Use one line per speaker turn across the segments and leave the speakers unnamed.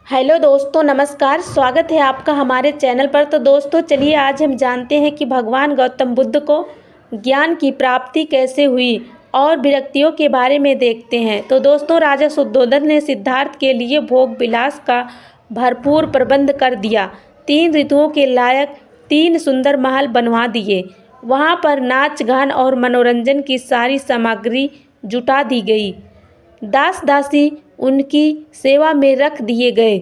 Hello दोस्तों, नमस्कार। स्वागत है आपका हमारे चैनल पर। तो दोस्तों चलिए आज हम जानते हैं कि भगवान गौतम बुद्ध को ज्ञान की प्राप्ति कैसे हुई और विरक्तियों के बारे में देखते हैं। तो दोस्तों राजा शुद्धोधन ने सिद्धार्थ के लिए भोग विलास का भरपूर प्रबंध कर दिया। 3 ऋतुओं के लायक 3 सुंदर महल बनवा दिए। वहाँ पर नाच गान और मनोरंजन की सारी सामग्री जुटा दी गई। दास दासी उनकी सेवा में रख दिए गए।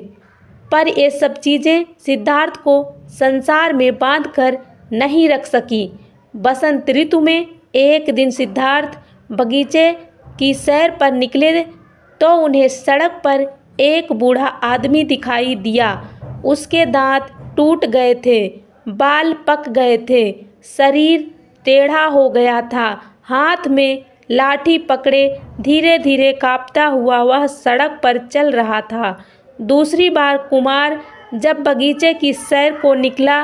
पर ये सब चीज़ें सिद्धार्थ को संसार में बांध कर नहीं रख सकी। बसंत ऋतु में एक दिन सिद्धार्थ बगीचे की सैर पर निकले तो उन्हें सड़क पर एक बूढ़ा आदमी दिखाई दिया। उसके दांत टूट गए थे, बाल पक गए थे, शरीर टेढ़ा हो गया था। हाथ में लाठी पकड़े धीरे धीरे कांपता हुआ वह सड़क पर चल रहा था। दूसरी बार कुमार जब बगीचे की सैर को निकला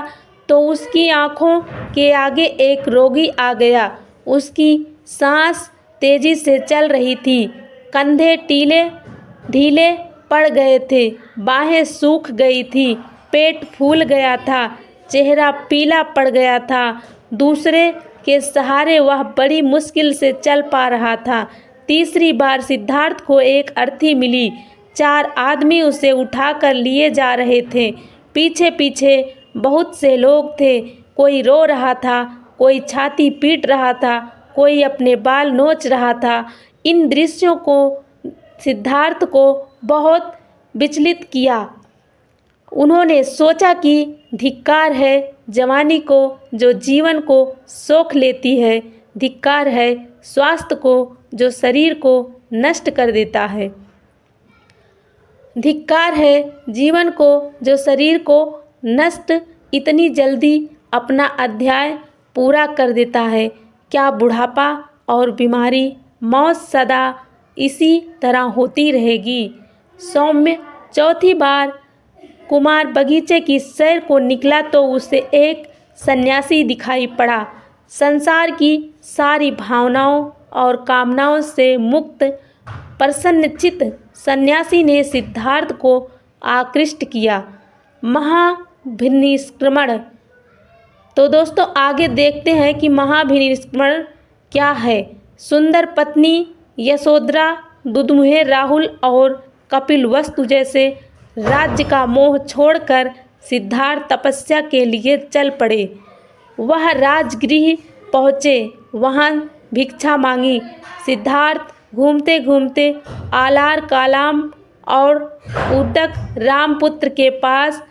तो उसकी आंखों के आगे एक रोगी आ गया। उसकी सांस तेजी से चल रही थी, कंधे ढीले पड़ गए थे, बाहें सूख गई थी, पेट फूल गया था, चेहरा पीला पड़ गया था। दूसरे के सहारे वह बड़ी मुश्किल से चल पा रहा था। तीसरी बार सिद्धार्थ को एक अर्थी मिली। 4 आदमी उसे उठाकर लिए जा रहे थे। पीछे पीछे बहुत से लोग थे। कोई रो रहा था, कोई छाती पीट रहा था, कोई अपने बाल नोच रहा था। इन दृश्यों को सिद्धार्थ को बहुत विचलित किया। उन्होंने सोचा कि धिक्कार है जवानी को जो जीवन को सोख लेती है, धिक्कार है स्वास्थ्य को जो शरीर को नष्ट कर देता है, धिक्कार है जीवन को जो शरीर को नष्ट इतनी जल्दी अपना अध्याय पूरा कर देता है। क्या बुढ़ापा और बीमारी, मौत सदा इसी तरह होती रहेगी? सौम्य। चौथी बार कुमार बगीचे की सैर को निकला तो उसे एक सन्यासी दिखाई पड़ा। संसार की सारी भावनाओं और कामनाओं से मुक्त प्रसन्नचित्त सन्यासी ने सिद्धार्थ को आकृष्ट किया। महाभिनिष्क्रमण। तो दोस्तों आगे देखते हैं कि महाभिनिष्क्रमण क्या है। सुंदर पत्नी यशोधरा, दुधमुहे राहुल और कपिलवस्तु जैसे राज्य का मोह छोड़कर सिद्धार्थ तपस्या के लिए चल पड़े। वह राजगृह पहुँचे, वहाँ भिक्षा मांगी। सिद्धार्थ घूमते घूमते आलार कालाम और उदक रामपुत्र के पास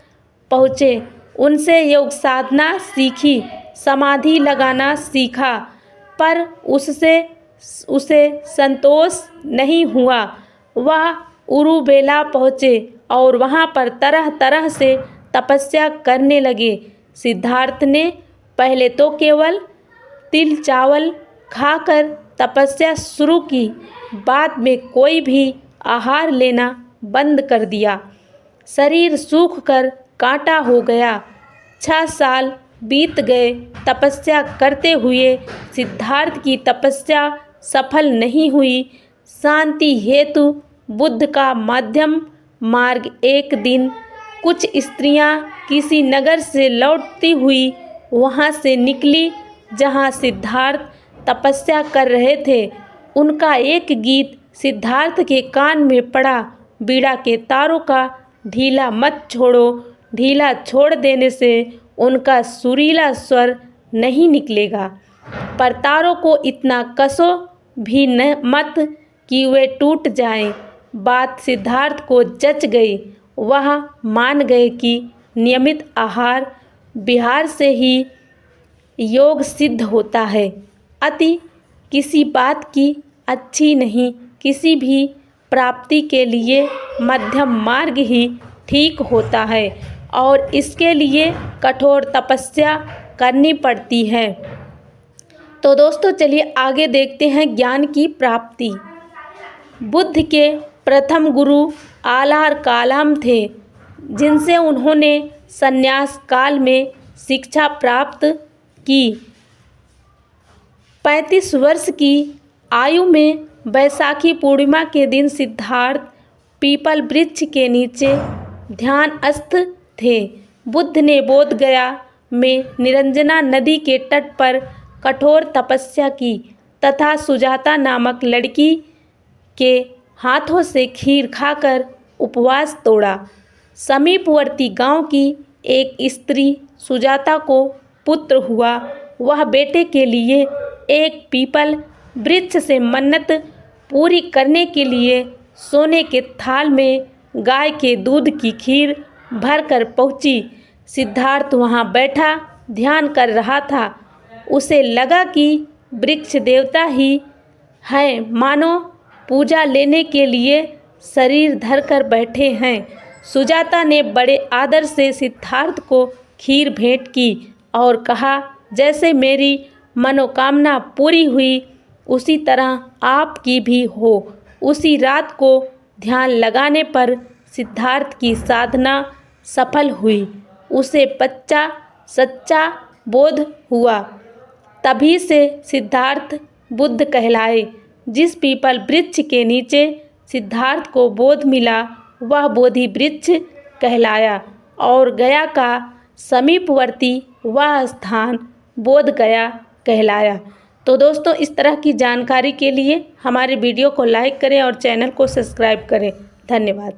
पहुँचे। उनसे योग साधना सीखी, समाधि लगाना सीखा, पर उसे संतोष नहीं हुआ। वह उरुबेला पहुँचे और वहाँ पर तरह तरह से तपस्या करने लगे। सिद्धार्थ ने पहले तो केवल तिल चावल खाकर तपस्या शुरू की, बाद में कोई भी आहार लेना बंद कर दिया। शरीर सूख कर कांटा हो गया। 6 साल बीत गए। तपस्या करते हुए सिद्धार्थ की तपस्या सफल नहीं हुई। शांति हेतु बुद्ध का मध्यम मार्ग। एक दिन कुछ स्त्रियां किसी नगर से लौटती हुई वहां से निकली जहां सिद्धार्थ तपस्या कर रहे थे। उनका एक गीत सिद्धार्थ के कान में पड़ा। बीड़ा के तारों का ढीला मत छोड़ो, ढीला छोड़ देने से उनका सुरीला स्वर नहीं निकलेगा, पर तारों को इतना कसो भी मत कि वे टूट जाएं। बात सिद्धार्थ को जच गई। वह मान गए कि नियमित आहार विहार से ही योग सिद्ध होता है। अति किसी बात की अच्छी नहीं। किसी भी प्राप्ति के लिए मध्यम मार्ग ही ठीक होता है और इसके लिए कठोर तपस्या करनी पड़ती है। तो दोस्तों चलिए आगे देखते हैं ज्ञान की प्राप्ति। बुद्ध के प्रथम गुरु आलार कालाम थे, जिनसे उन्होंने संन्यास काल में शिक्षा प्राप्त की। 35 वर्ष की आयु में बैसाखी पूर्णिमा के दिन सिद्धार्थ पीपल वृक्ष के नीचे ध्यानस्थ थे। बुद्ध ने बोध गया में निरंजना नदी के तट पर कठोर तपस्या की तथा सुजाता नामक लड़की के हाथों से खीर खाकर उपवास तोड़ा। समीपवर्ती गांव की एक स्त्री सुजाता को पुत्र हुआ। वह बेटे के लिए एक पीपल वृक्ष से मन्नत पूरी करने के लिए सोने के थाल में गाय के दूध की खीर भरकर पहुंची। सिद्धार्थ वहां बैठा ध्यान कर रहा था। उसे लगा कि वृक्ष देवता ही हैं, मानो पूजा लेने के लिए शरीर धरकर बैठे हैं। सुजाता ने बड़े आदर से सिद्धार्थ को खीर भेंट की और कहा, जैसे मेरी मनोकामना पूरी हुई उसी तरह आपकी भी हो। उसी रात को ध्यान लगाने पर सिद्धार्थ की साधना सफल हुई। उसे सच्चा बोध हुआ। तभी से सिद्धार्थ बुद्ध कहलाए। जिस पीपल वृक्ष के नीचे सिद्धार्थ को बोध मिला वह बोधि वृक्ष कहलाया और गया का समीपवर्ती वह स्थान बोध गया कहलाया। तो दोस्तों, इस तरह की जानकारी के लिए हमारे वीडियो को लाइक करें और चैनल को सब्सक्राइब करें। धन्यवाद।